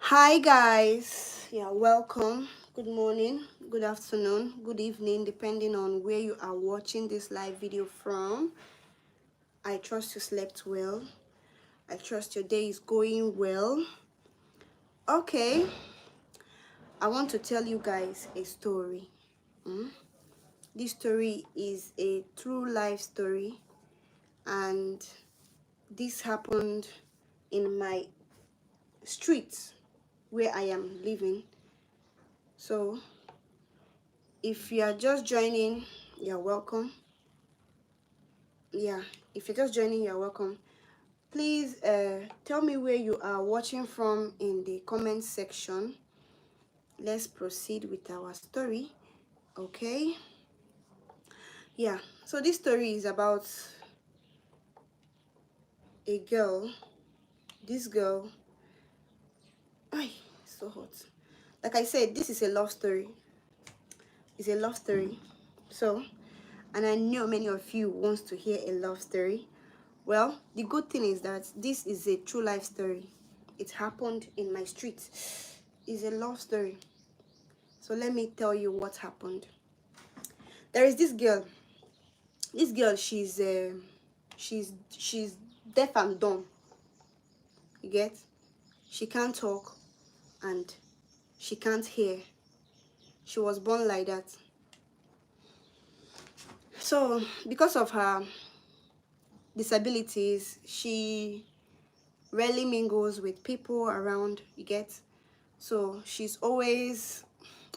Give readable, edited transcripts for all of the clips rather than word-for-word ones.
Hi guys, yeah, welcome. Good morning, good afternoon, good evening, depending on where you are watching this live video from. I trust you slept well. I trust your day is going well. Okay, I want to tell you guys a story. This story is a true life story, and this happened in my street where I am living. So if you are just joining, you're welcome. Yeah, if you're just joining, you're welcome. Please tell me where you are watching from in the comment section. Let's proceed with our story. Okay, yeah, so this story is about a girl. This girl, ay, it's so hot. Like I said, this is a love story. It's a love story. So, and I know many of you wants to hear a love story. Well, the good thing is that this is a true life story. It happened in my street. It's a love story. So let me tell you what happened. There is this girl. This girl, she's deaf and dumb. You get? She can't talk and she can't hear. She was born like that. So because of her disabilities, she rarely mingles with people around. You get? So she's always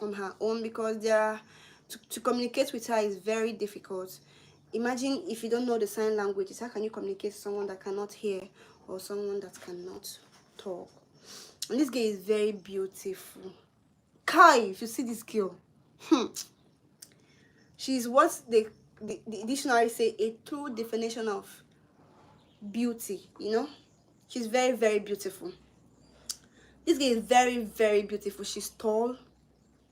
on her own because to communicate with her is very difficult. Imagine if you don't know the sign languages, how can you communicate to someone that cannot hear or someone that cannot talk? And this girl is very beautiful. Kai, if you see this girl, she's what the dictionary say a true definition of beauty, She's very, very beautiful. This girl is very, very beautiful. She's tall,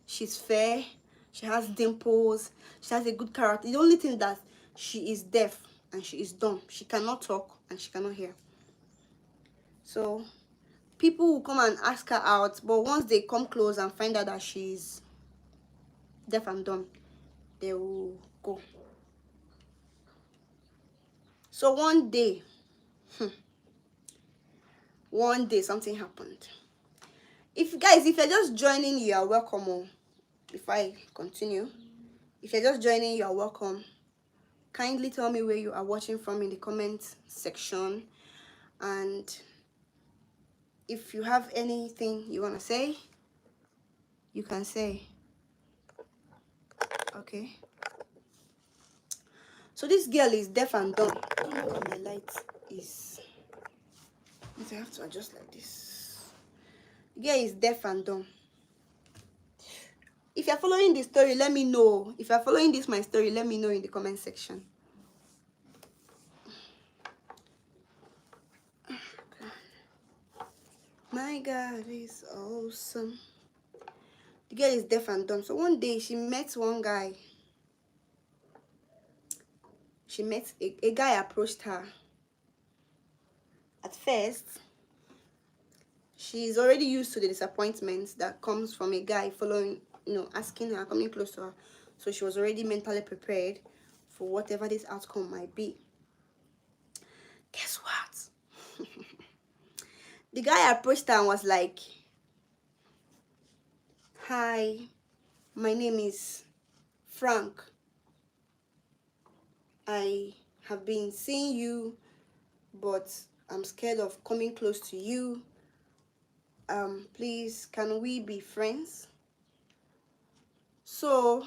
she's fair, she has dimples, she has a good character. The only thing that she is deaf and she is dumb. She cannot talk and she cannot hear. So people will come and ask her out, but once they come close and find out that she's deaf and dumb, they will go. So one day something happened. If you're just joining, you are welcome. Before I continue, if you're just joining, you are welcome. Kindly tell me where you are watching from in the comment section, and if you have anything you want to say, you can say. Okay, so this girl is deaf and dumb. I don't know why my light is, I have to adjust like this. The girl is deaf and dumb. If you're following the story, let me know. If you're following this my story, let me know in the comment section. My God is awesome. The girl is deaf and dumb. So one day she met one guy. She met a guy approached her. At first, she's already used to the disappointment that comes from a guy following, asking her, coming close to her. So she was already mentally prepared for whatever this outcome might be. Guess what? The guy approached her and was like, "Hi, my name is Frank. I have been seeing you, but I'm scared of coming close to you. Please, can we be friends?" So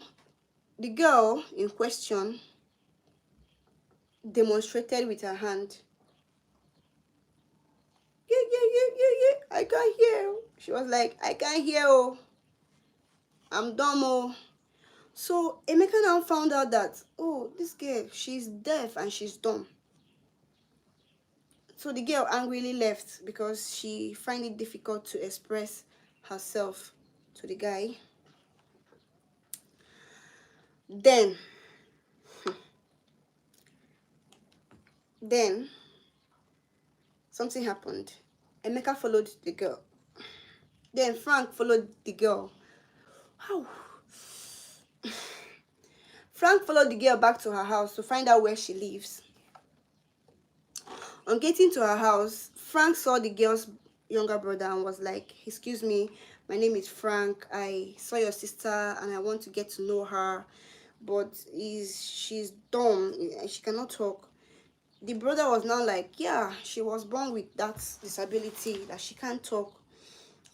the girl in question demonstrated with her hand. Yeah, I can't hear. She was like, "I can't hear, oh. I'm dumb, oh." So Emeka now found out that, oh, this girl, she's deaf and she's dumb. So the girl angrily left because she find it difficult to express herself to the guy. Then something happened. Emeka followed the girl. Then Frank followed the girl. How? Frank followed the girl back to her house to find out where she lives. On getting to her house, Frank saw the girl's younger brother and was like, "Excuse me, my name is Frank. I saw your sister and I want to get to know her, but she's dumb. She cannot talk." The brother was now like, "Yeah, she was born with that disability that she can't talk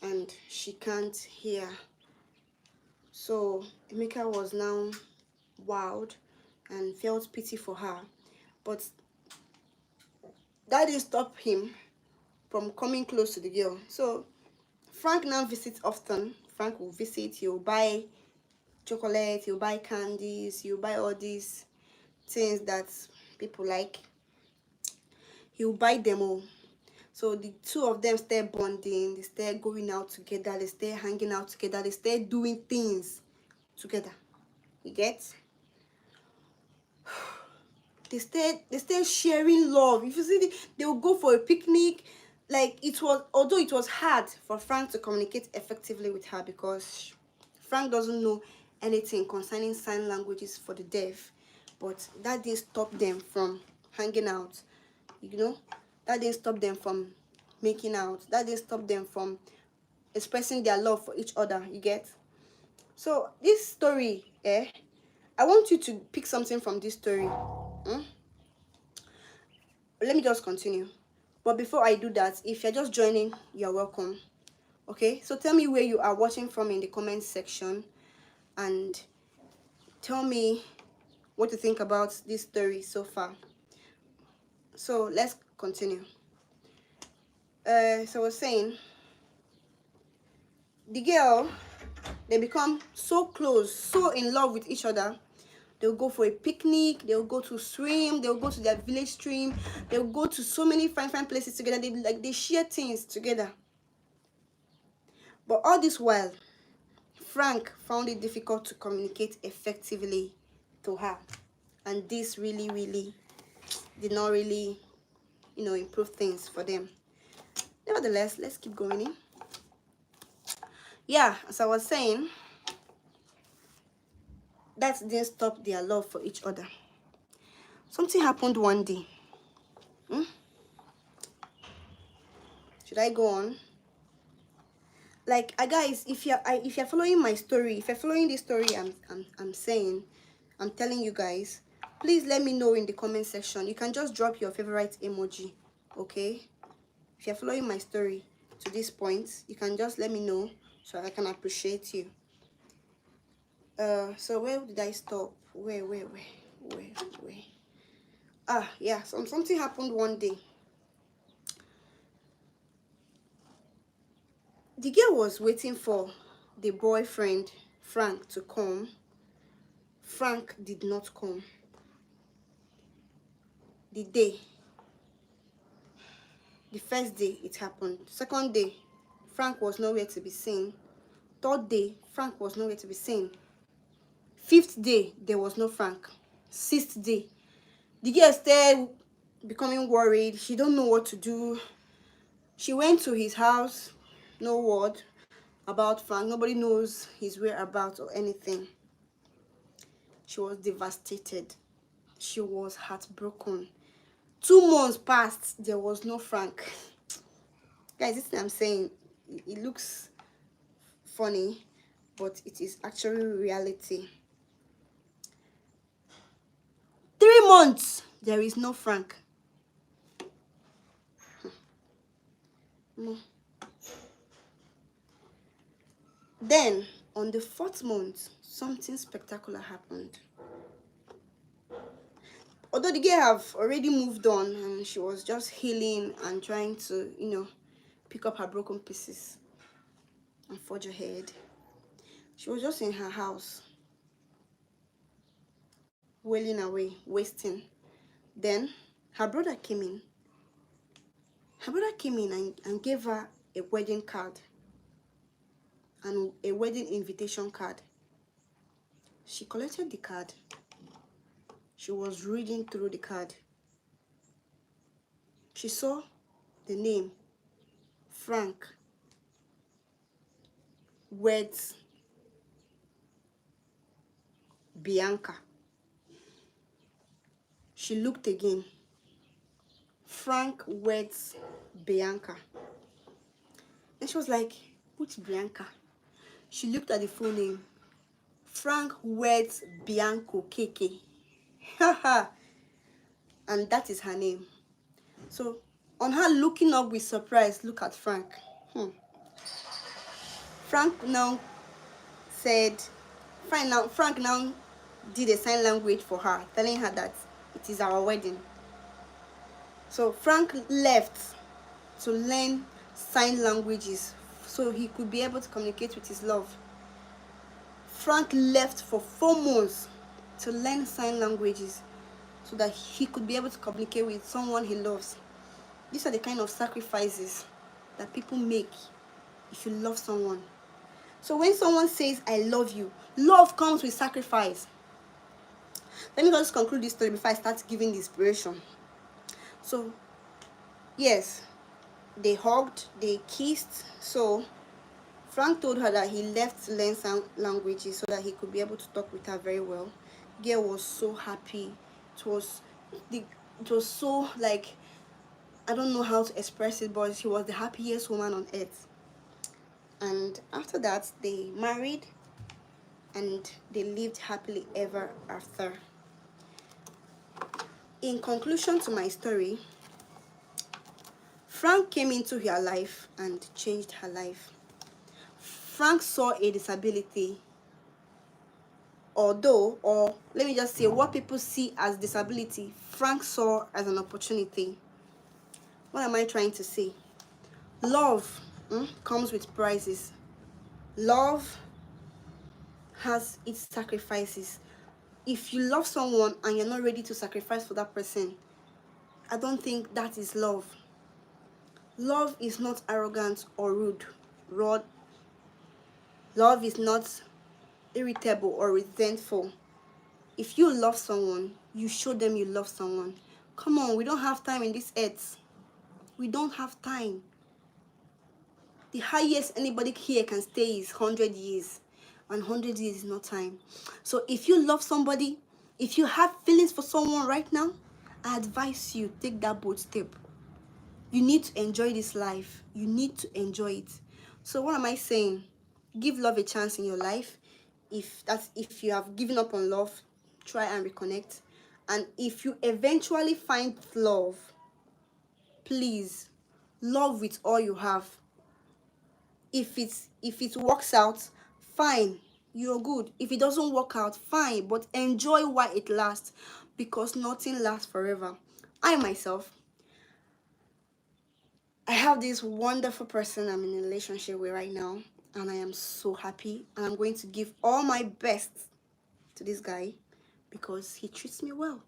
and she can't hear." So Emeka was now wowed and felt pity for her, but that didn't stop him from coming close to the girl. So Frank now visits often. Frank will visit, he'll buy chocolate, he'll buy candies, he'll buy all these things that people like. He'll buy them all. So the two of them start bonding, they start going out together, they start hanging out together, they start doing things together. You get? They start sharing love. If you see, they will go for a picnic. Like, it was, although it was hard for Frank to communicate effectively with her because Frank doesn't know anything concerning sign languages for the deaf, but that didn't stop them from hanging out. You know, that didn't stop them from making out. That didn't stop them from expressing their love for each other. You get? So this story, I want you to pick something from this story. Let me just continue. But before I do that, if you're just joining, you're welcome. Okay, so tell me where you are watching from in the comment section and tell me what you think about this story so far. So let's continue. So I was saying, the girl, they become so close, so in love with each other. They'll go for a picnic, they'll go to swim, they'll go to their village stream, they'll go to so many fine places together. They share things together. But all this while, Frank found it difficult to communicate effectively to her, and this really did not really, improve things for them. Nevertheless, let's keep going in. Yeah, as I was saying, that didn't stop their love for each other. Something happened one day. Should I go on? Like, guys, if you're following my story, if you're following this story I'm saying, I'm telling you guys, please let me know in the comment section. You can just drop your favorite emoji, okay? If you're following my story to this point, you can just let me know so I can appreciate you. So where did I stop? Where? Yeah, something happened one day. The girl was waiting for the boyfriend, Frank, to come. Frank did not come. The first day it happened. Second day, Frank was nowhere to be seen. Third day, Frank was nowhere to be seen. Fifth day, there was no Frank. Sixth day, the girl started becoming worried. She don't know what to do. She went to his house. No word about Frank. Nobody knows his whereabouts or anything. She was devastated. She was heartbroken. 2 months passed. There was no Frank. Guys, this thing I'm saying, it looks funny, but it is actually reality. 3 months, there is no Frank. No. Then, on the 4th month, something spectacular happened. Although the girl have already moved on and she was just healing and trying to, pick up her broken pieces and forge ahead, she was just in her house, wailing away, wasting. Then her brother came in. And gave her a wedding card and a wedding invitation card. She collected the card. She was reading through the card. She saw the name Frank weds Bianca. She looked again. Frank weds Bianca. And she was like, which Bianca? She looked at the full name. Frank weds Bianco Keke. Haha. And that is her name. So on her looking up with surprise, look at Frank. Frank now said, Frank now did a sign language for her, telling her that it is our wedding. So Frank left to learn sign languages so he could be able to communicate with his love. Frank left for 4 months to learn sign languages so that he could be able to communicate with someone he loves. These are the kind of sacrifices that people make if you love someone. So when someone says, I love you, love comes with sacrifice. Let me just conclude this story before I start giving the inspiration. So, yes, they hugged, they kissed. So Frank told her that he left to learn some languages so that he could be able to talk with her very well. Girl was so happy. It was so, like, I don't know how to express it, but she was the happiest woman on earth. And after that, they married and they lived happily ever after. In conclusion to my story, Frank came into her life and changed her life. Frank saw a disability, or let me just say, what people see as disability, Frank saw as an opportunity. What am I trying to say? Love comes with prices. Love has its sacrifices. If you love someone and you're not ready to sacrifice for that person, I don't think that is love. Love is not arrogant or rude. Love is not irritable or resentful. If you love someone, you show them you love someone. Come on, we don't have time in this earth. We don't have time. The highest anybody here can stay is 100 years. And 100 years is not time. So if you love somebody, if you have feelings for someone right now, I advise you, take that bold step. You need to enjoy this life. You need to enjoy it. So what am I saying? Give love a chance in your life. If you have given up on love, try and reconnect. And if you eventually find love, please love with all you have. If it works out, fine, you're good. If it doesn't work out, fine, but enjoy while it lasts, because nothing lasts forever. I myself, I have this wonderful person I'm in a relationship with right now, and I am so happy, and I'm going to give all my best to this guy because he treats me well.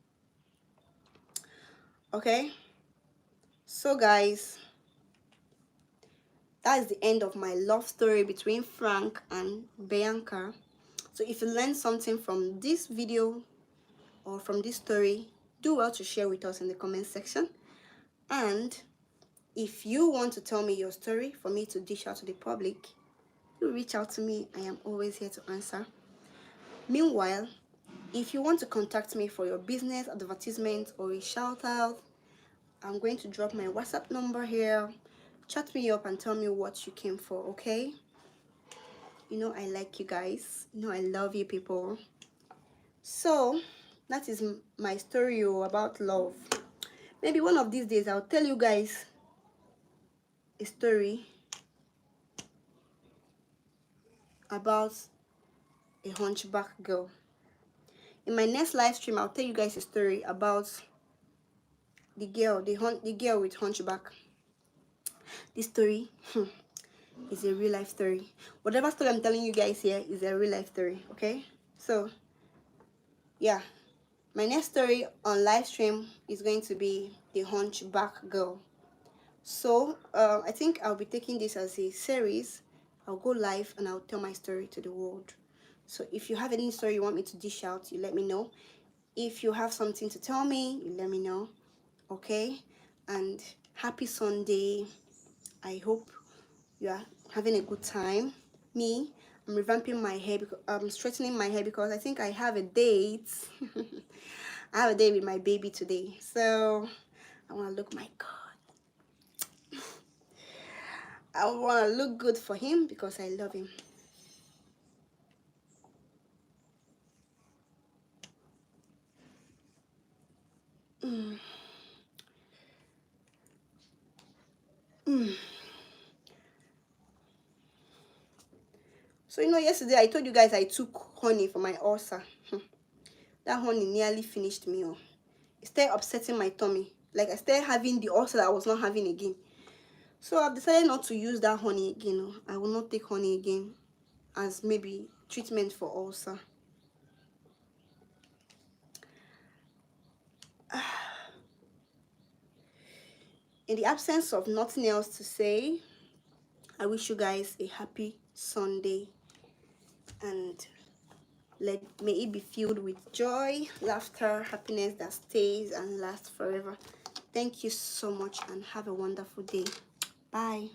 Okay, so guys, that is the end of my love story between Frank and Bianca. So if you learned something from this video or from this story, do well to share with us in the comment section. And if you want to tell me your story for me to dish out to the public, you reach out to me. I am always here to answer. Meanwhile, if you want to contact me for your business, advertisement, or a shout out, I'm going to drop my WhatsApp number here. Chat me up and tell me what you came for, okay? You know I like you guys. You know I love you people. So that is my story about love. Maybe one of these days I'll tell you guys a story about a hunchback girl. In my next live stream, I'll tell you guys a story about the girl with hunchback. This story is a real life story. Whatever story I'm telling you guys here is a real life story, okay? So yeah, my next story on live stream is going to be the hunchback girl. So I think I'll be taking this as a series. I'll go live and I'll tell my story to the world. So if you have any story you want me to dish out, you let me know. If you have something to tell me, you let me know. Okay? And happy Sunday. I hope you are having a good time. Me, I'm revamping my hair because I'm straightening my hair because I think I have a date. I have a date with my baby today, so I want to look, my God, I want to look good for him because I love him. Mm. Mm. So yesterday I told you guys I took honey for my ulcer. That honey nearly finished me off. It started upsetting my tummy. Like I started having the ulcer that I was not having again. So I've decided not to use that honey again. I will not take honey again as maybe treatment for ulcer. In the absence of nothing else to say, I wish you guys a happy Sunday, and may it be filled with joy, laughter, happiness that stays and lasts forever. Thank you so much and have a wonderful day. Bye.